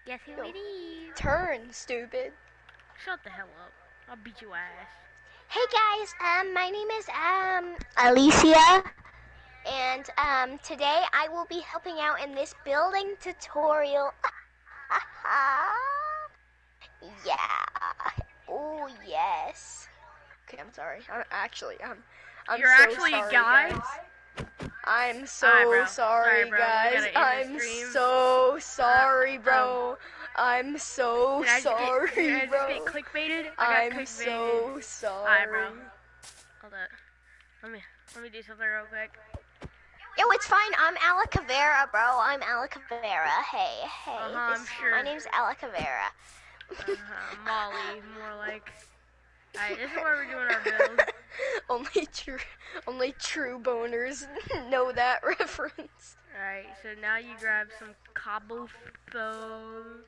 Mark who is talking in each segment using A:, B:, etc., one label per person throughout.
A: Guess who
B: Yo,
A: it is?
B: turn, stupid.
A: Shut the hell up. I'll beat your ass.
B: Hey guys, my name is Alicia, and today I will be helping out in this building tutorial. Yeah. Oh yes. Okay, I'm sorry. I'm
A: You're
B: so
A: actually
B: sorry,
A: a guy?
B: guys. I'm so
A: Alright, bro.
B: sorry,
A: Bro. We
B: guys.
A: gotta end the
B: I'm
A: stream.
B: so sorry, bro. I'm so
A: Did I
B: sorry,
A: just
B: bro.
A: get clickbaited? I got
B: I'm
A: clickbaited.
B: so sorry.
A: Alright, bro. Hold up. Let me do something real quick.
B: Yo, it's fine. I'm Alacavera, bro. I'm Alacavera. Hey.
A: I'm sure.
B: My name's Alacavera.
A: Molly, more like. Alright, this is where we're doing our build.
B: only true boners know that reference.
A: Alright, so now you grab some cobblestone.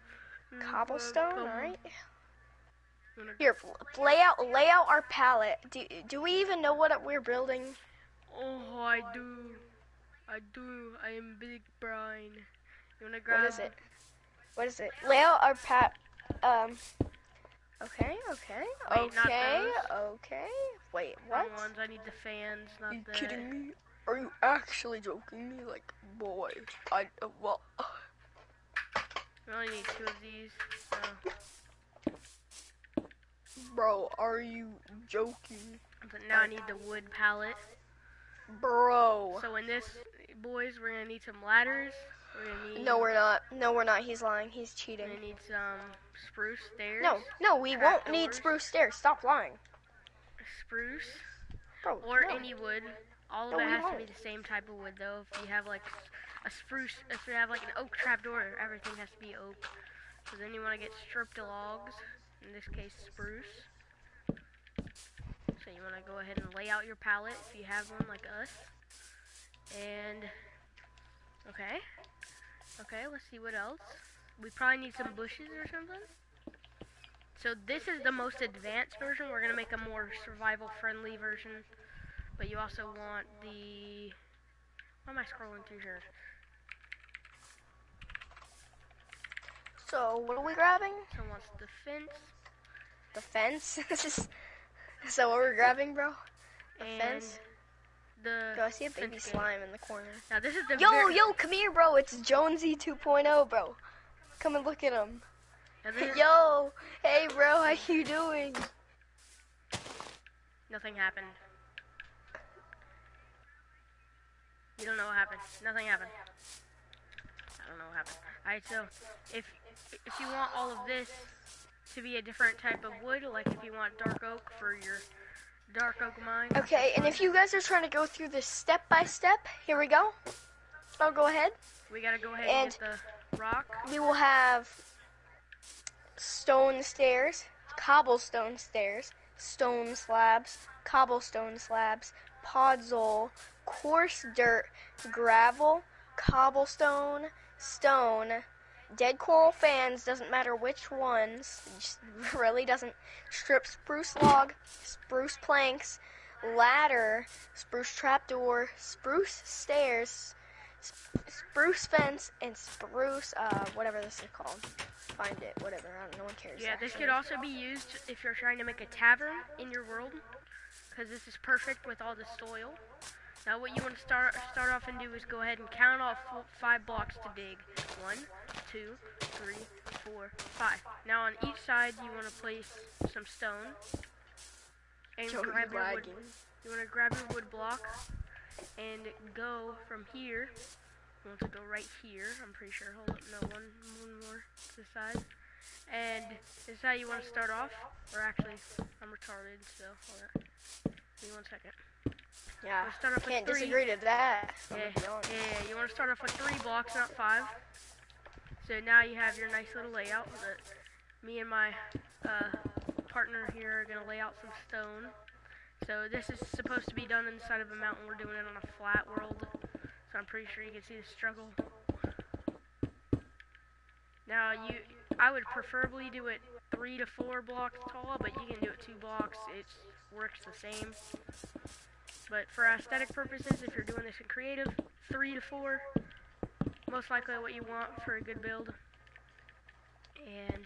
B: Cobblestone, alright. Here, lay out our palette. Do we even know what we're building?
A: Oh, I do. I am Big Brian. You wanna grab?
B: What is it? Lay out our Okay.
A: Wait, not those.
B: Okay. Wait, what?
A: Wrong ones. I need the fans, not
B: Are you
A: the.
B: kidding me? Are you actually joking me? Like, boy, well.
A: We only need 2 of these. So.
B: Bro, are you joking?
A: But now I need the wood palette.
B: Bro.
A: So in this, boys, we're gonna need some ladders. We're gonna need.
B: No, we're not. No, we're not. He's lying. He's cheating.
A: We're gonna need some spruce stairs.
B: No, we won't need spruce stairs. Stop lying.
A: Spruce.
B: Bro,
A: or
B: no.
A: any wood. All of it has to be the same type of wood, though. If you have like a spruce, if you have like an oak trapdoor, everything has to be oak. So then you want to get stripped logs. In this case, spruce. So you want to go ahead and lay out your palette if you have one like us. And okay, let's see what else. We probably need some bushes or something. So this is the most advanced version. We're gonna make a more survival-friendly version. But you also want the. Why am I scrolling through here?
B: So what are we grabbing?
A: So wants the fence.
B: The fence? Is that what we're grabbing, bro? The fence? Yo, I see a baby slime in the corner.
A: Now this is the
B: Yo, come here, bro. It's Jonesy 2.0, bro. Come and look at him. Yo, hey, bro. How you doing?
A: Nothing happened. You don't know what happened. Nothing happened. I don't know what happened. Alright, so if you want all of this to be a different type of wood, like if you want dark oak for your dark oak mine.
B: Okay, and if you guys are trying to go through this step by step, here we go. I'll go ahead.
A: We gotta go ahead and get the rock.
B: We will have stone stairs, cobblestone stairs, stone slabs, cobblestone slabs, podzol, coarse dirt, gravel, cobblestone, stone, dead coral fans, doesn't matter which ones, it just really doesn't, strip spruce log, spruce planks, ladder, spruce trapdoor, spruce stairs, spruce fence, and spruce, whatever this is called. Find it, whatever, I don't know, no one cares.
A: Yeah,
B: actually.
A: this could also be used if you're trying to make a tavern in your world, because this is perfect with all the soil. Now what you want to start off and do is go ahead and count off 5 blocks to dig. 1, 2, 3, 4, 5. Now on each side you want to place some stone. And grab your wood. You want to grab your wood block and go from here. You want to go right here. I'm pretty sure. Hold up, no, one more to the side. And this is how you want to start off. Or actually, I'm retarded, so hold up. Give me 1 second.
B: Yeah,
A: start off
B: can't
A: with 3.
B: disagree to that.
A: Yeah, you want to start off with 3 blocks, not 5. So now you have your nice little layout. That me and my partner here are going to lay out some stone. So this is supposed to be done inside of a mountain. We're doing it on a flat world. So I'm pretty sure you can see the struggle. Now I would preferably do it 3 to 4 blocks tall, but you can do it 2 blocks. It works the same. But for aesthetic purposes, if you're doing this in creative, 3 to 4, most likely what you want for a good build. And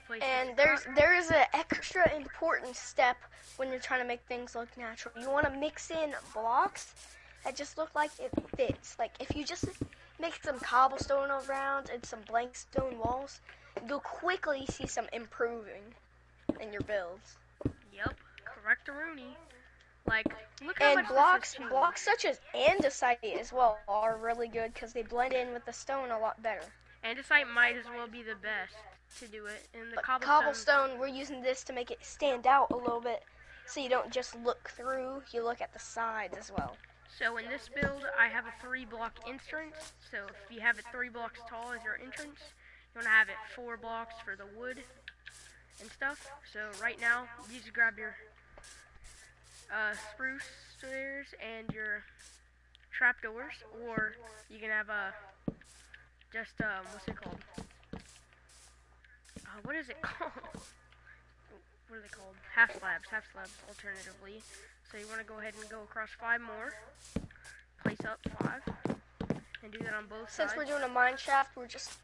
A: place
B: And
A: this
B: there's an extra important step when you're trying to make things look natural. You want to mix in blocks that just look like it fits. Like if you just make some cobblestone around and some blank stone walls, you'll quickly see some improving in your builds.
A: Yep, correct, Rooney. Like, look how
B: And
A: much this has changed.
B: blocks such as andesite as well are really good because they blend in with the stone a lot better.
A: Andesite might as well be the best to do it. And the
B: But
A: cobblestone,
B: we're using this to make it stand out a little bit, so you don't just look through, you look at the sides as well.
A: so in this build, I have a 3-block entrance. So if you have it 3 blocks tall as your entrance, you want to have it 4 blocks for the wood and stuff. So right now, you just grab your spruce stairs and your trapdoors, or you can have just what's it called? What is it called? What are they called? Half slabs alternatively. So you want to go ahead and go across 5 more, place up 5, and do that on both sides.
B: Since we're doing a MineShaft, we're just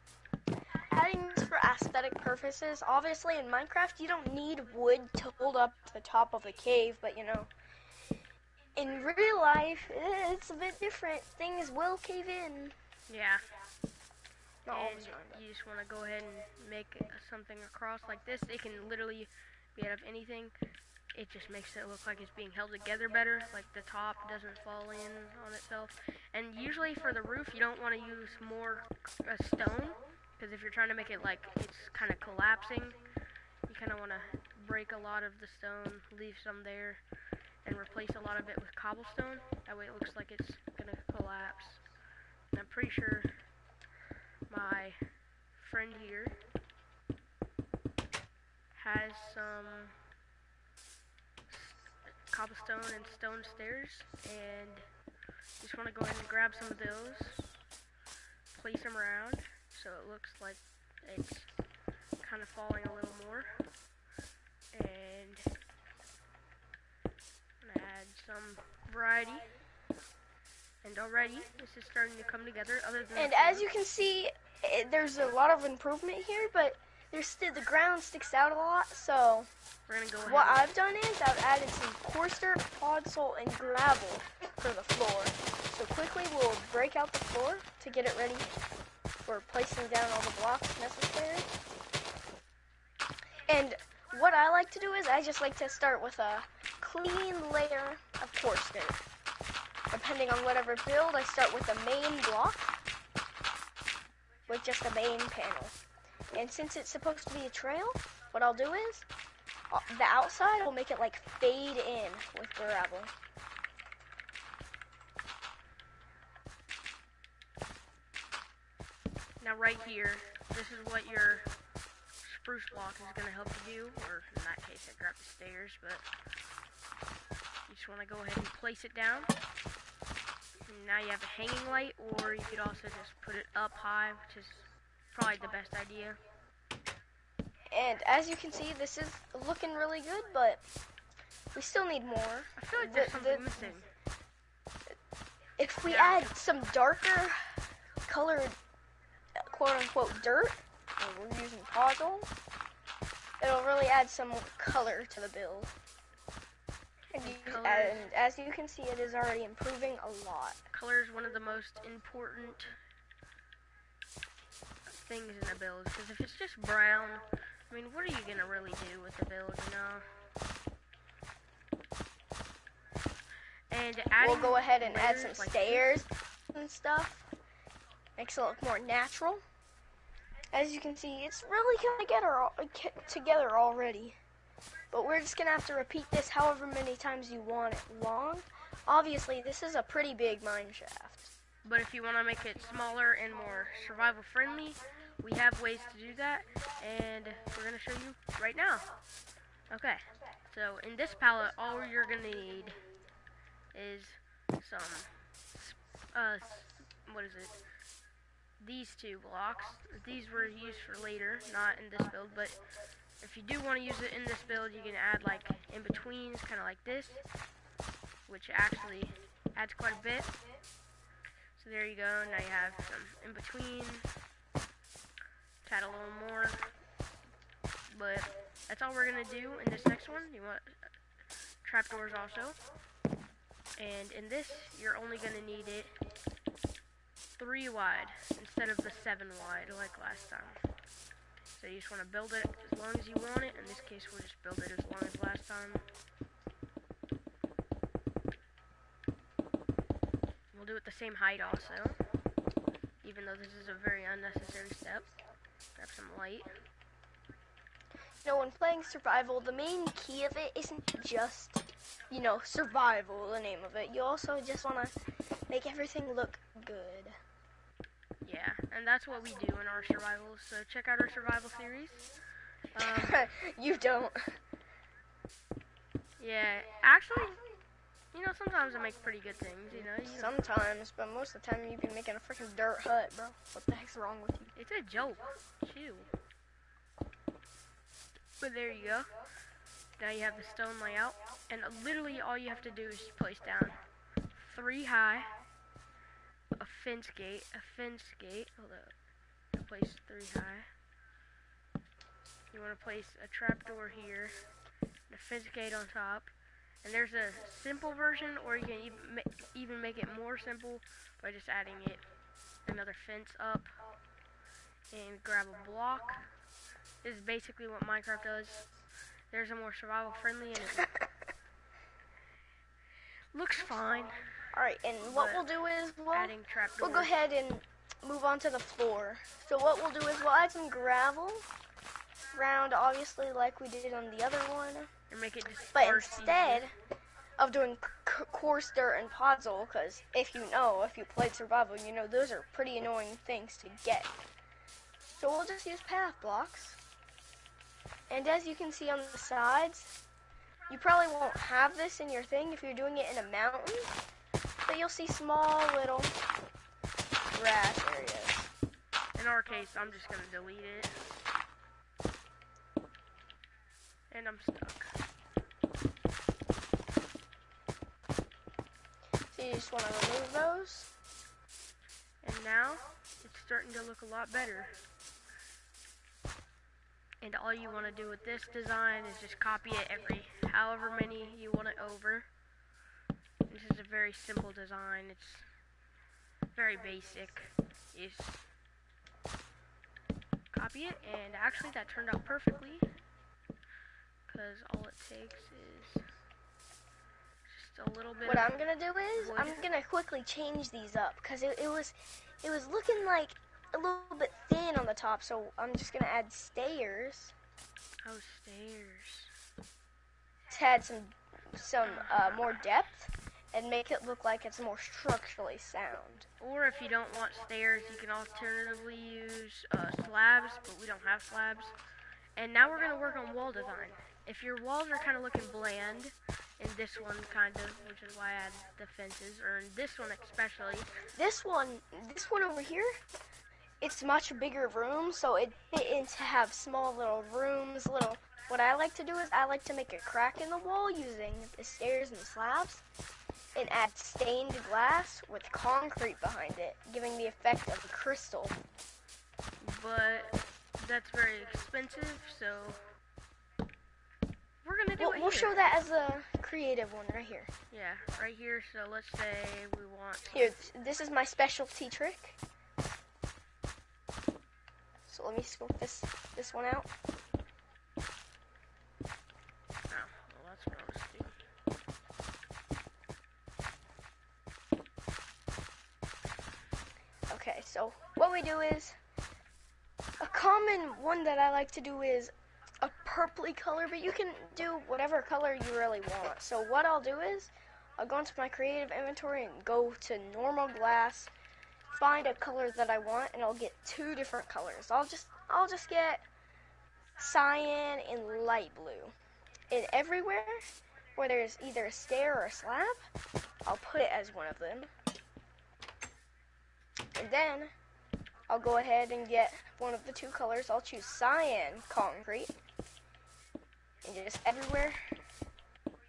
B: adding this for aesthetic purposes. Obviously, in Minecraft, you don't need wood to hold up the top of the cave, but you know, in real life, it's a bit different. Things will cave in.
A: Yeah.
B: Not all
A: And
B: the time, but
A: you just want to go ahead and make something across like this. It can literally be out of anything. It just makes it look like it's being held together better, like the top doesn't fall in on itself. And usually for the roof, you don't want to use more stone, because if you're trying to make it like it's kind of collapsing, you kind of want to break a lot of the stone, leave some there, and replace a lot of it with cobblestone. That way it looks like it's going to collapse. And I'm pretty sure my friend here has some cobblestone and stone stairs, and just want to go ahead and grab some of those, place them around so it looks like it's kind of falling a little more, and I'm gonna add some variety. And already, this is starting to come together. Other than
B: And as you can see, there's a lot of improvement here, but there's still the ground sticks out a lot. So
A: we're gonna go ahead.
B: What I've done is I've added some coarse dirt, podzol, and gravel for the floor. So quickly we'll break out the floor to get it ready for placing down all the blocks necessary. And what I like to do is I just like to start with a clean layer of coarse dirt. Depending on whatever build, I start with the main block with just the main panel. And since it's supposed to be a trail, what I'll do is the outside will make it like fade in with gravel.
A: Now right here, this is what your spruce block is going to help you do, or in that case I grabbed the stairs, but you just want to go ahead and place it down. And now you have a hanging light, or you could also just put it up high, which is probably the best idea.
B: And as you can see, this is looking really good, but we still need more.
A: I feel like there's something missing.
B: If we add some darker colored quote-unquote dirt, and we're using podzol, it'll really add some color to the build. And as you can see, it is already improving a lot.
A: Color is one of the most important things in a build, because if it's just brown, I mean, what are you gonna really do with the build, you know? And
B: we'll go ahead and add some
A: like
B: stairs and stuff. Makes it look more natural. As you can see, it's really coming together already. But we're just gonna have to repeat this however many times you want it long. Obviously, this is a pretty big MineShaft.
A: But if you want to make it smaller and more survival friendly, we have ways to do that, and we're going to show you right now. Okay, so in this palette, all you're going to need is some, what is it? These 2 blocks. These were used for later, not in this build, but if you do want to use it in this build, you can add like in-betweens, kind of like this, which actually adds quite a bit. So there you go, now you have some in-between add a little more. But that's all we're gonna do in this next one. You want trapdoors also. And in this, you're only gonna need it 3 wide instead of the 7 wide like last time. So you just want to build it as long as you want it. In this case, we'll just build it as long as last time. We'll do it the same height also, even though this is a very unnecessary step. Grab some light.
B: You know, when playing survival, the main key of it isn't just, you know, survival, the name of it. You also just want to make everything look good.
A: Yeah, and that's what we do in our survivals. So check out our survival series.
B: You don't.
A: Yeah, actually, you know, sometimes I make pretty good things, you know.
B: Sometimes, but most of the time you be making a freaking dirt hut, bro. What the heck's wrong with you?
A: It's a joke. Chill. But there you go. Now you have the stone layout, and literally all you have to do is place down 3 high, a fence gate, hold up, place 3 high. You want to place a trapdoor here, a fence gate on top, and there's a simple version, or you can even make it more simple by just adding it another fence up, and grab a block. This is basically what Minecraft does. There's a more survival friendly, and it looks fine.
B: Alright, and what we'll do is we'll go ahead and move on to the floor. So what we'll do is we'll add some gravel around, obviously, like we did on the other one.
A: And make it
B: but instead of doing coarse dirt and podzol, because if you played survival, you know those are pretty annoying things to get. So we'll just use path blocks. And as you can see on the sides, you probably won't have this in your thing if you're doing it in a mountain, but you'll see small little grass areas.
A: In our case, I'm just going to delete it. And I'm stuck.
B: So you just want to remove those.
A: And now, it's starting to look a lot better. And all you want to do with this design is just copy it every however many you want it over. This is a very simple design. It's very basic. You just copy it, and actually that turned out perfectly, because all it takes is just a little bit.
B: What I'm gonna do is
A: wood.
B: I'm gonna quickly change these up, because it was looking like a little bit thin on the top, so I'm just gonna add stairs.
A: Oh, stairs.
B: To add some more depth and make it look like it's more structurally sound.
A: Or if you don't want stairs, you can alternatively use slabs, but we don't have slabs. And now we're gonna work on wall design. If your walls are kind of looking bland, in this one kind of, which is why I added the fences, or in this one especially.
B: This one over here, it's much bigger room, so it fit in to have small little rooms, what I like to do is I like to make a crack in the wall using the stairs and the slabs, and add stained glass with concrete behind it, giving the effect of a crystal.
A: But that's very expensive, so we're gonna do it here.
B: We'll show that as a creative one right here.
A: Yeah, right here, so let's say we want...
B: Here, this is my specialty trick. So let me scope this one out.
A: Oh, well, that's what I was doing.
B: Okay, so what we do is, a common one that I like to do is a purpley color, but you can do whatever color you really want. So what I'll do is, I'll go into my creative inventory and go to normal glass, find a color that I want, and I'll get 2 different colors. I'll just get cyan and light blue. And everywhere where there's either a stair or a slab, I'll put it as one of them. And then I'll go ahead and get one of the 2 colors. I'll choose cyan concrete. And just everywhere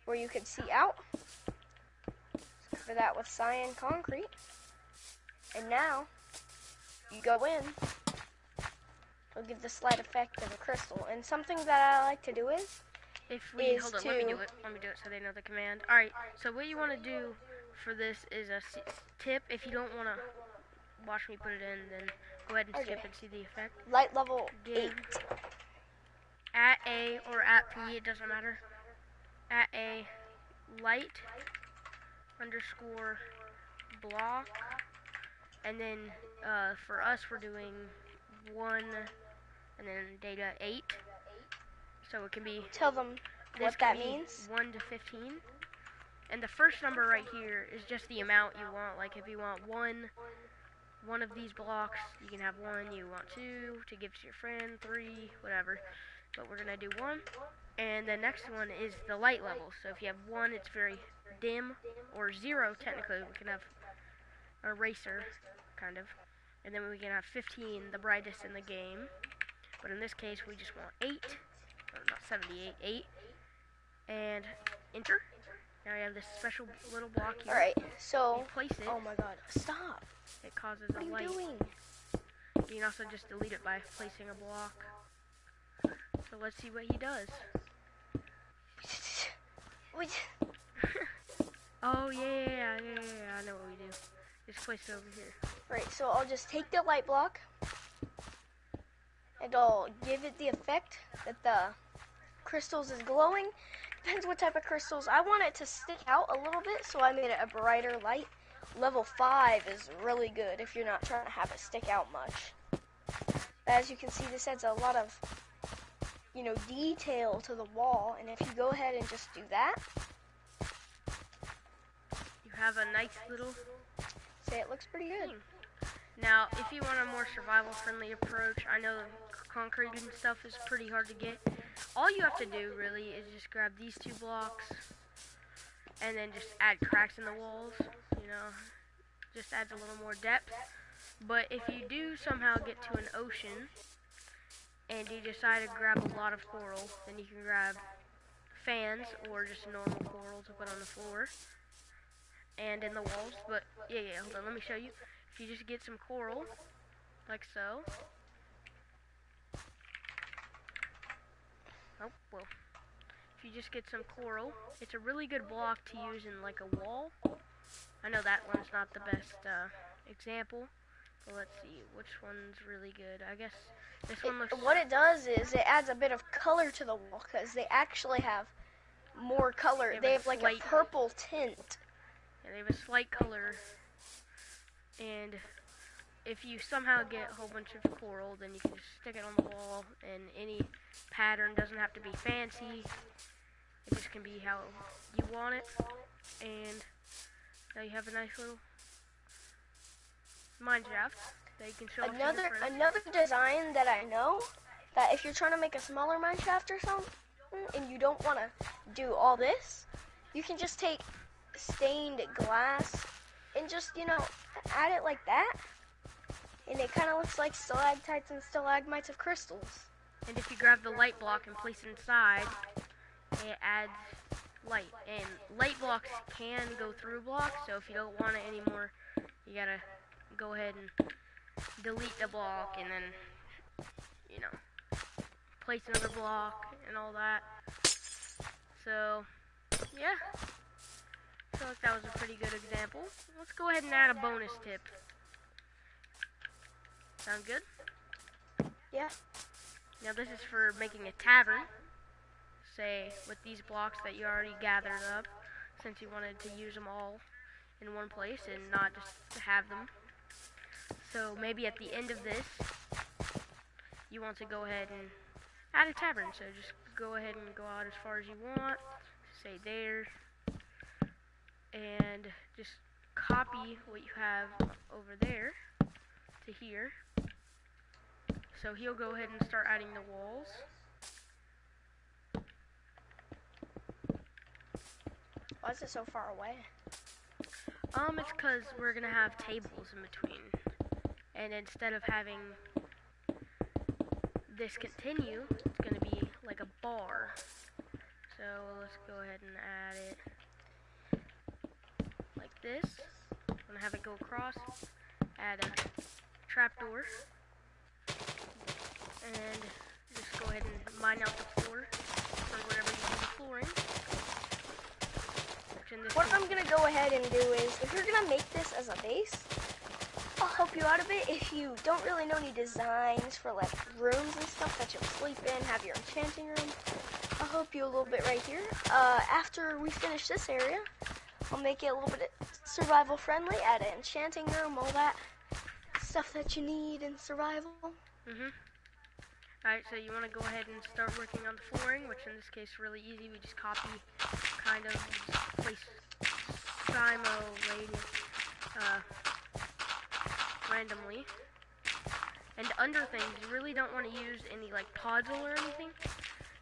B: where you can see out, cover that with cyan concrete. And now you go in it'll give the slight effect of a crystal. And something that I like to do
A: hold on, let me do it so they know the command. Alright, so what you want to do for this is a tip. If you don't want to watch me put it in, then go ahead and skip and see the effect.
B: Light level 8.
A: At A or at P, it doesn't matter. At A, light underscore block, and then for us we're doing 1 and then data 8. So it can be,
B: tell them what that means.
A: 1 to 15. And the first number right here is just the amount you want. Like if you want one of these blocks, you can have 1. You want 2 to give to your friend, 3, whatever. But we're gonna do 1. And the next one is the light level. So if you have 1, it's very dim, or 0 technically. We can have an eraser, kind of. And then we can have 15, the brightest in the game. But in this case, we just want 8, or not 78, 8. And enter. Now we have this special little block here.
B: Alright, so,
A: you place it.
B: Oh my god, stop.
A: It causes a light.
B: What are you doing?
A: You can also just delete it by placing a block. So let's see what he does. Oh yeah, I know what we do. Just place it over here.
B: Right, so I'll just take the light block and I'll give it the effect that the crystals is glowing. Depends what type of crystals. I want it to stick out a little bit, so I made it a brighter light. Level 5 is really good if you're not trying to have it stick out much. As you can see, this adds a lot of, detail to the wall, and if you go ahead and just do that,
A: you have a nice little,
B: it looks pretty good.
A: Now, if you want a more survival-friendly approach, I know concrete and stuff is pretty hard to get. All you have to do, really, is just grab these 2 blocks, and then just add cracks in the walls, just adds a little more depth. But if you do somehow get to an ocean, and you decide to grab a lot of coral, then you can grab fans, or just normal coral to put on the floor, and in the walls. But, hold on, let me show you. If you just get some coral, like so. Oh, well. If you just get some coral, it's a really good block to use in like a wall. I know that one's not the best example, but let's see which one's really good. I guess this one looks...
B: What it does is it adds a bit of color to the wall, because they actually have more color. They have like a purple tint.
A: Yeah, they have a slight color. And if you somehow get a whole bunch of coral, then you can just stick it on the wall, and any pattern doesn't have to be fancy. It just can be how you want it. And now you have a nice little MineShaft that you can show off to your friends.
B: Another design that I know, that if you're trying to make a smaller MineShaft or something, and you don't want to do all this, you can just take stained glass and just, add it like that, and it kind of looks like stalactites and stalagmites of crystals.
A: And if you grab the light block and place it inside, it adds light. And light blocks can go through blocks, so if you don't want it anymore, you gotta go ahead and delete the block, and then, place another block and all that. So, yeah. I feel like that was a pretty good example. Let's go ahead and add a bonus tip. Sound good?
B: Yeah.
A: Now this is for making a tavern, say, with these blocks that you already gathered up, since you wanted to use them all in one place and not just have them. So maybe at the end of this, you want to go ahead and add a tavern. So just go ahead and go out as far as you want, say there, and just copy what you have over there to here. So he'll go ahead and start adding the walls.
B: Why is it so far away?
A: It's because we're gonna have tables in between, and instead of having this continue, it's gonna be like a bar. So let's go ahead and add it like this. I'm gonna have it go across. Add a trapdoor. and just go ahead and mine out the floor for whatever you need the floor in.
B: What I'm gonna go ahead and do is, if you're gonna make this as a base, I'll help you out a bit. If you don't really know any designs for like rooms and stuff that you'll sleep in, have your enchanting room, I'll help you a little bit right here. After we finish this area, I'll make it a little bit survival friendly, add an enchanting room, all that stuff that you need in survival.
A: Alright, so you want to go ahead and start working on the flooring, which in this case is really easy. We just copy, kind of, just place randomly. And under things, you really don't want to use any, like, podzol or anything,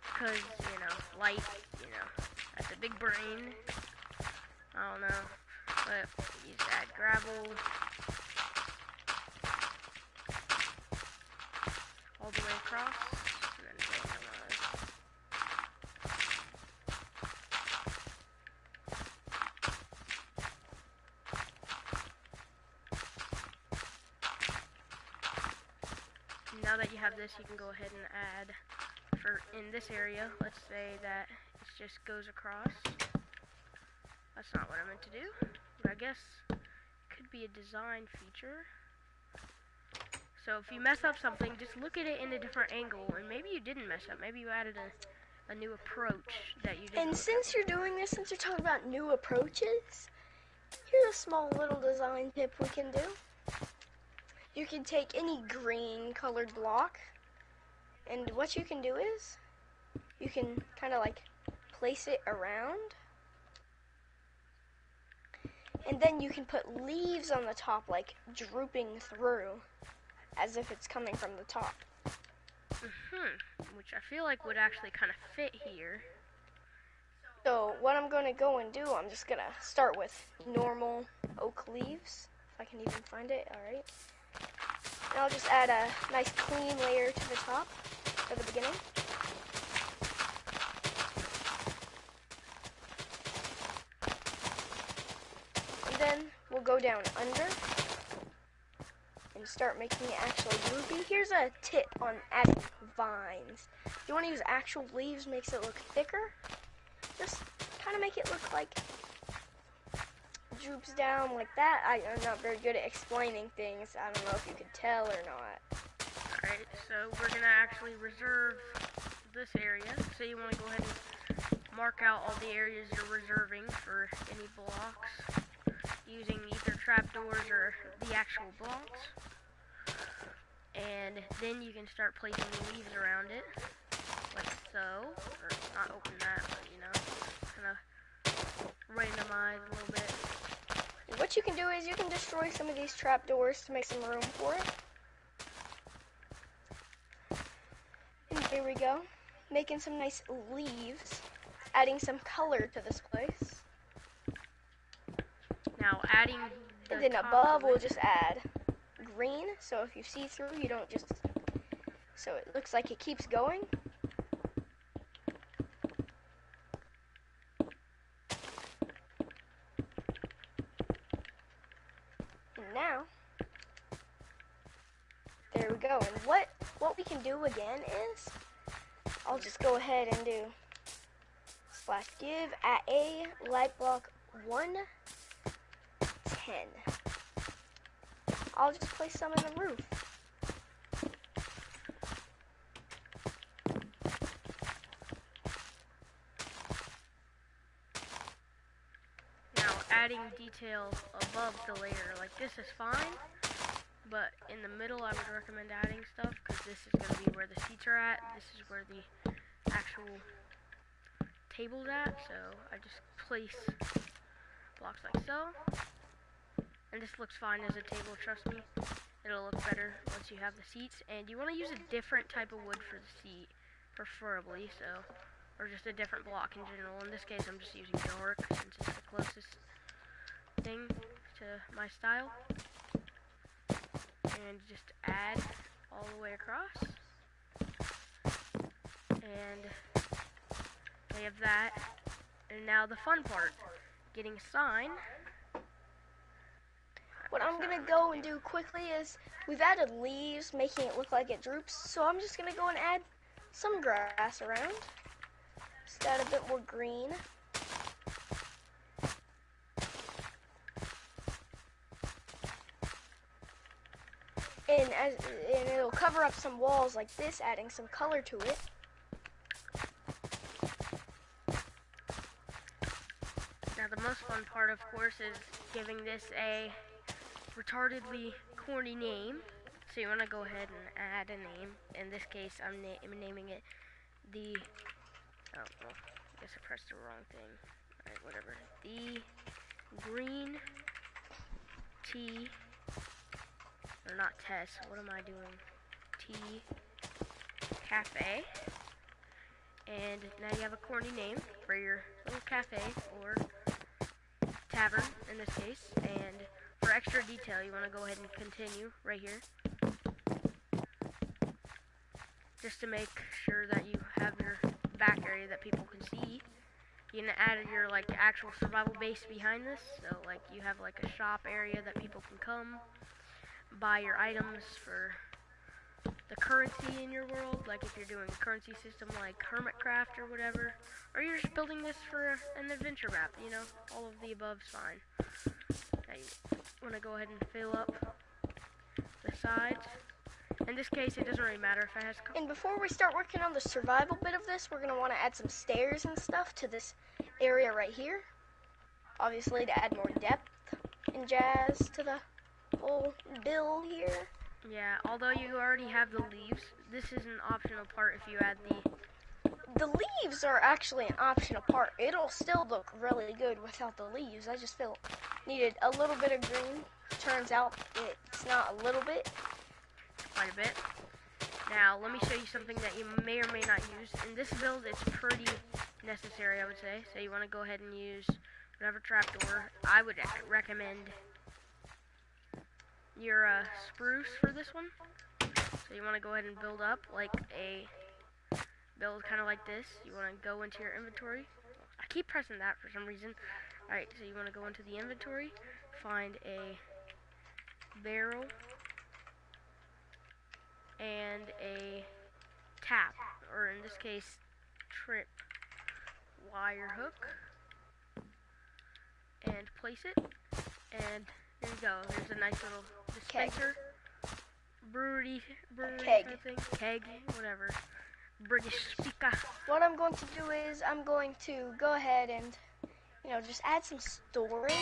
A: because, you know, light, you know, that's a big brain. I don't know, but use that gravel all the way across, and then now that you have this, you can go ahead and add, for in this area, let's say that it just goes across. That's not what I meant to do, but I guess it could be a design feature. So if you mess up something, just look at it in a different angle, and maybe you didn't mess up. Maybe you added a new approach that you didn't.
B: And since you're doing this, since you're talking about new approaches, here's a small little design tip we can do. You can take any green colored block, and what you can do is, you can kind of like place it around, and then you can put leaves on the top, like drooping through, as if it's coming from the top.
A: Which I feel like would actually kind of fit here.
B: So what I'm going to go and do, I'm just going to start with normal oak leaves, if I can even find it. Alright. And I'll just add a nice clean layer to the top for the beginning. And then we'll go down under and start making it actually droopy. Here's a tip on adding vines. If you want to use actual leaves, makes it look thicker. Just kind of make it look like droops down like that. I'm not very good at explaining things. I don't know if you could tell or not.
A: Alright, so we're going to actually reserve this area. So you want to go ahead and mark out all the areas you're reserving for any blocks, using either trapdoors or the actual blocks. And then you can start placing leaves around it, like so. Or not open that, but you know, kind of randomize a little bit.
B: What you can do is you can destroy some of these trapdoors to make some room for it. And here we go, making some nice leaves, adding some color to this place.
A: Now adding the
B: and then above we'll just add green, so if you see through, you don't just, so it looks like it keeps going. And now, there we go. And what we can do again is, I'll just go ahead and do /give at a light block 110. I'll just place some in the roof.
A: Now adding detail above the layer, like this is fine, but in the middle I would recommend adding stuff, because this is going to be where the seats are at, this is where the actual table's at, so I just place blocks like so. And this looks fine as a table, trust me. It'll look better once you have the seats. And you want to use a different type of wood for the seat, preferably, so, or just a different block in general. In this case, I'm just using dark, since it's the closest thing to my style. And just add all the way across. And they have that. And now the fun part, getting a sign.
B: What I'm gonna go and do quickly is we've added leaves, making it look like it droops. So I'm just gonna go and add some grass around. Just add a bit more green. And it'll cover up some walls like this, adding some color to it.
A: Now the most fun part, of course, is giving this a retardedly corny name. So you want to go ahead and add a name. In this case, I'm naming it the... Oh, well, I guess I pressed the wrong thing. Alright, whatever. The Green Tea... Or not Tess, what am I doing? Tea Cafe. And now you have a corny name for your little cafe or tavern in this case. And for extra detail, you want to go ahead and continue right here. Just to make sure that you have your back area that people can see. You can add your like actual survival base behind this. So like you have like a shop area that people can come buy your items for the currency in your world, like if you're doing a currency system like Hermitcraft or whatever, or you're just building this for an adventure map, you know, all of the above's fine. Now you want to go ahead and fill up the sides. In this case, it doesn't really matter if it has...
B: And before we start working on the survival bit of this, we're going to want to add some stairs and stuff to this area right here. Obviously to add more depth and jazz to the whole bill here.
A: Yeah, although you already have the leaves, this is an optional part if you add
B: The leaves are actually an optional part. It'll still look really good without the leaves. I just feel needed a little bit of green. Turns out it's not a little bit.
A: quite a bit. Now, let me show you something that you may or may not use. In this build, it's pretty necessary, I would say. So you want to go ahead and use whatever trapdoor. I would recommend your spruce for this one. So you want to go ahead and build up like build kind of like this. You want to go into your inventory. I keep pressing that for some reason. Alright, so you want to go into the inventory, find a barrel and a tap, or in this case, trip wire hook, and place it, and there you go. There's a nice little dispenser, brewery
B: keg.
A: kind of thing, keg, whatever, British speaker.
B: What I'm going to do is I'm going to go ahead and, you know, just add some storage.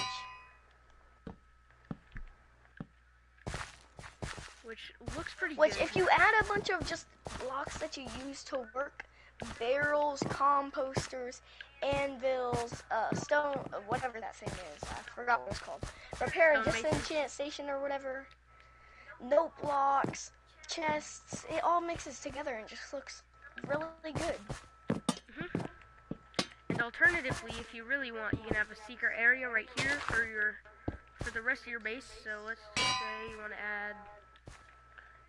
A: Which looks pretty
B: Which,
A: good.
B: if you add a bunch of just blocks that you use to work, barrels, composters, anvils, stone, whatever that thing is, I forgot what it's called. Repair and disenchant station or whatever. Note blocks, chests, it all mixes together and just looks really good.
A: And alternatively, if you really want, you can have a secret area right here for the rest of your base. So let's just say you want to add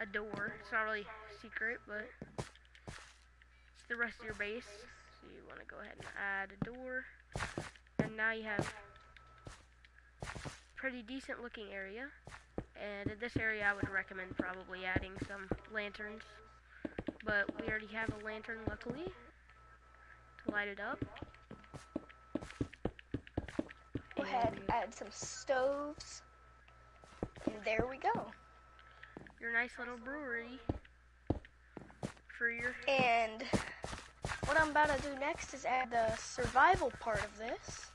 A: a door. It's not really secret, but it's the rest of your base. So you want to go ahead and add a door, and now you have pretty decent looking area. And in this area, I would recommend probably adding some lanterns, but we already have a lantern, luckily, to light it up.
B: Go ahead, add some stoves, and there we go.
A: Your nice little brewery for your...
B: And what I'm about to do next is add the survival part of this.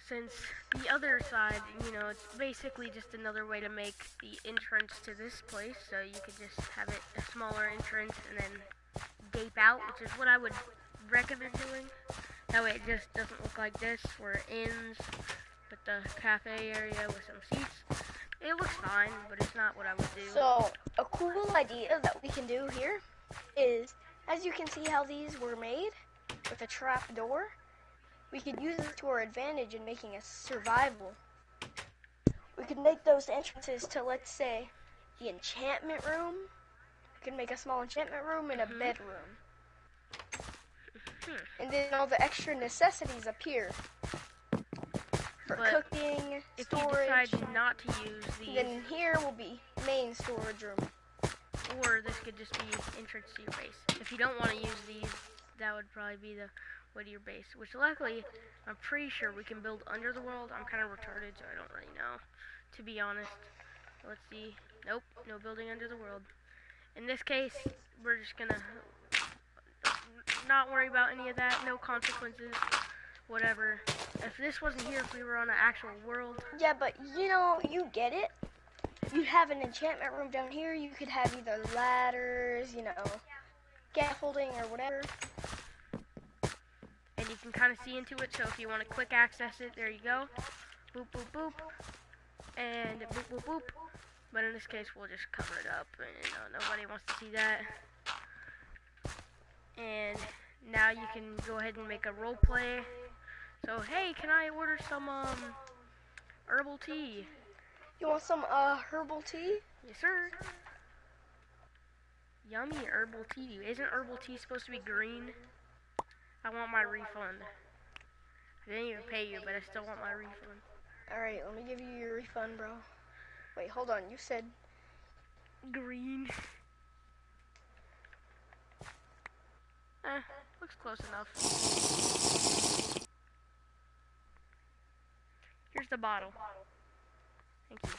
A: Since the other side, you know, it's basically just another way to make the entrance to this place, so you could just have it a smaller entrance and then gape out, which is what I would recommend doing. That way it just doesn't look like this, where it ends with the cafe area with some seats. It looks fine, but it's not what I would do.
B: So, a cool idea that we can do here is, as you can see how these were made, with a trap door, we could use it to our advantage in making a survival. We could make those entrances to, let's say, the enchantment room. We could make a small enchantment room and a bedroom. And then all the extra necessities appear. for
A: But
B: cooking,
A: if you
B: storage.
A: decide not to use these,
B: Then here will be main storage room.
A: or this could just be entrance to your base. If you don't want to use these, that would probably be the way to your base. Which luckily, I'm pretty sure we can build under the world. I'm kind of retarded, so I don't really know, to be honest. Let's see. Nope, no building under the world. In this case, we're just gonna not worry about any of that. No consequences, whatever. If this wasn't here, if we were on an actual world.
B: Yeah, but you know, you get it. You have an enchantment room down here. You could have either ladders, you know, scaffolding or whatever.
A: And you can kind of see into it, so if you want to quick access it, there you go. Boop, boop, boop. And boop, boop, boop. But in this case, we'll just cover it up, and you know, nobody wants to see that. And now you can go ahead and make a role play. So, hey, can I order some herbal tea?
B: You want some herbal tea?
A: Yes, sir. Yummy herbal tea. Isn't herbal tea supposed to be green? I want my refund. I didn't even pay you, but I still want my refund.
B: Alright, let me give you your refund, bro. Wait, hold on. You said
A: green. Looks close enough. Here's the bottle. Thank you.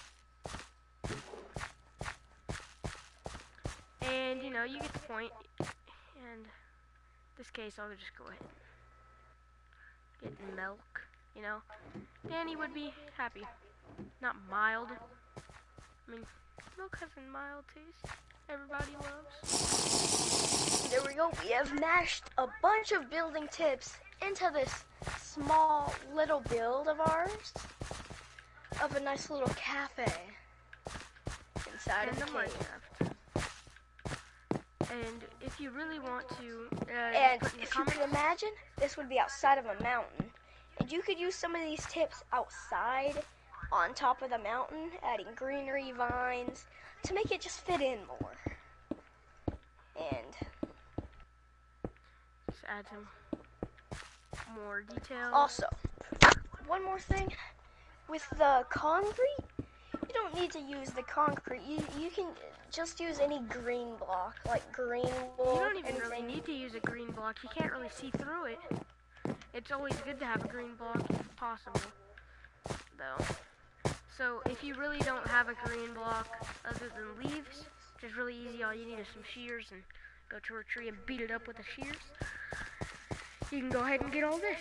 A: And, you know, you get the point. And in this case, I'll just go ahead and get milk, you know. Danny would be happy. Not mild. I mean, milk has a mild taste. Everybody loves.
B: there we go. We have mashed a bunch of building tips into this small little build of ours. Of a nice little cafe inside of the
A: MineShaft. And if you really want to,
B: and if you could imagine, this would be outside of a mountain. And you could use some of these tips outside, on top of the mountain, adding greenery, vines, to make it just fit in more. And
A: just add some more details.
B: also, one more thing. With the concrete, you don't need to use the concrete. You can just use any green block, like green wool.
A: You don't even really need to use a green block. You can't really see through it. It's always good to have a green block if possible, though. So if you really don't have a green block other than leaves, which is really easy, all you need is some shears and go to a tree and beat it up with the shears. You can go ahead and get all this.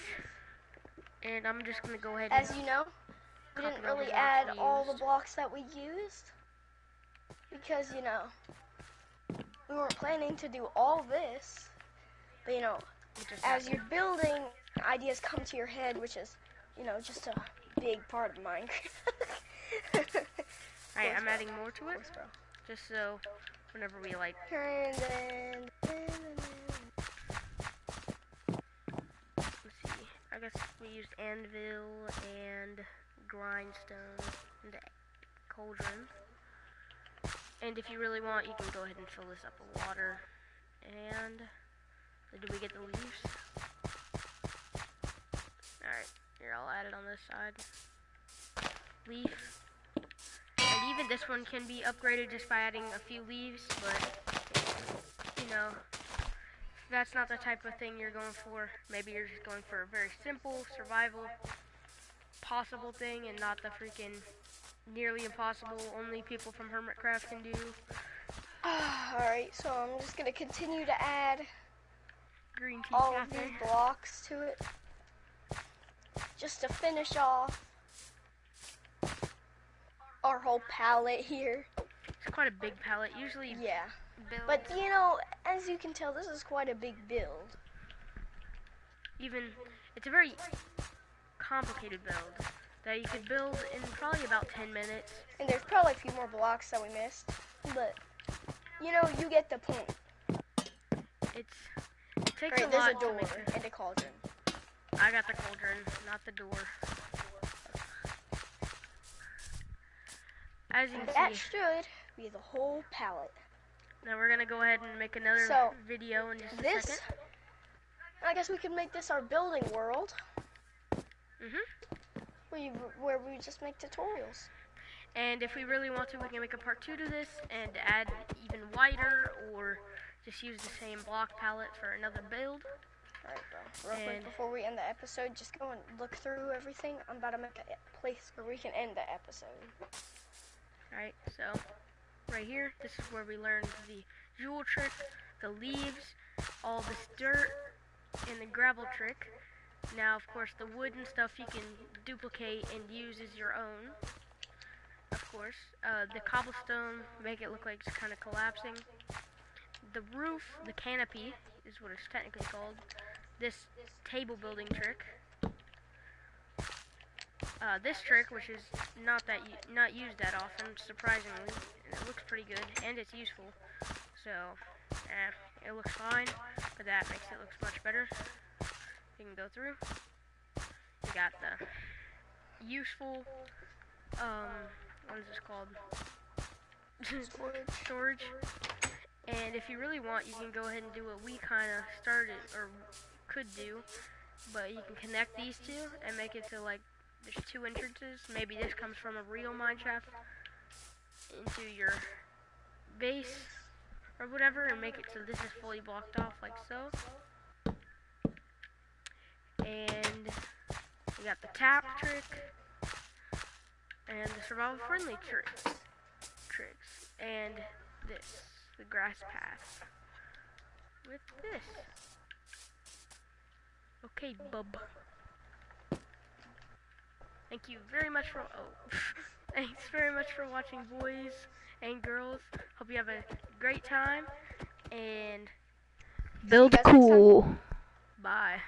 A: And I'm just going to go ahead and...
B: As you know, we didn't really add all the blocks that we used. Because, you know, we weren't planning to do all this. But, you know, as you're building, ideas come to your head, which is, you know, just a big part of Minecraft.
A: Alright, I'm adding more to it. Just so whenever we like...
B: And then...
A: Let's see. I guess we used anvil and grindstone and cauldron. And if you really want, you can go ahead and fill this up with water. And did we get the leaves? Alright, here, I'll add it on this side. Leaf. And even this one can be upgraded just by adding a few leaves, but, you know, if that's not the type of thing you're going for, maybe you're just going for a very simple survival possible thing and not the freaking nearly impossible only people from Hermitcraft can do.
B: Alright, so I'm just going to continue to add
A: Green tea
B: all
A: cafe.
B: of these blocks to it. Just to finish off our whole palette here.
A: It's quite a big palette. Usually,
B: Yeah.
A: build,
B: But, you know, as you can tell, this is quite a big build.
A: even it's a very complicated build that you could build in probably about 10 minutes.
B: And there's probably a few more blocks that we missed. But, you know, you get the point.
A: It takes
B: Alright,
A: a
B: there's
A: lot
B: a door
A: to make it.
B: and a cauldron.
A: I got the cauldron, not the door. As you
B: And
A: can
B: that
A: see,
B: should be the whole palette.
A: now we're gonna go ahead and make another
B: So,
A: video in just a
B: This,
A: second.
B: I guess we can make this our building world. where we just make tutorials.
A: And if we really want to, we can make a part 2 to this and add even wider, or just use the same block palette for another build.
B: Alright, bro. Real quick, before we end the episode, just go and look through everything. I'm about to make a place where we can end the episode.
A: Alright, so right here, this is where we learned the jewel trick, the leaves, all this dirt, and the gravel trick. Now, of course, the wood and stuff you can duplicate and use as your own. Of course, the cobblestone, make it look like it's kind of collapsing. The roof, the canopy, is what it's technically called. This table building trick. This trick, which is not used that often, surprisingly, and it looks pretty good, and it's useful. So, it looks fine, but that makes it look much better. You can go through. You got the useful, what is this called? Storage. And if you really want, you can go ahead and do what we kind of started, or could do, but you can connect these two and make it so, like, there's 2 entrances. Maybe this comes from a real mineshaft into your base or whatever, and make it so this is fully blocked off like so. And we got the tap trick and the survival friendly tricks, and this, the grass path with this. Okay, bub. Thank you very much for thanks very much for watching, boys and girls. Hope you have a great time and build cool. Bye.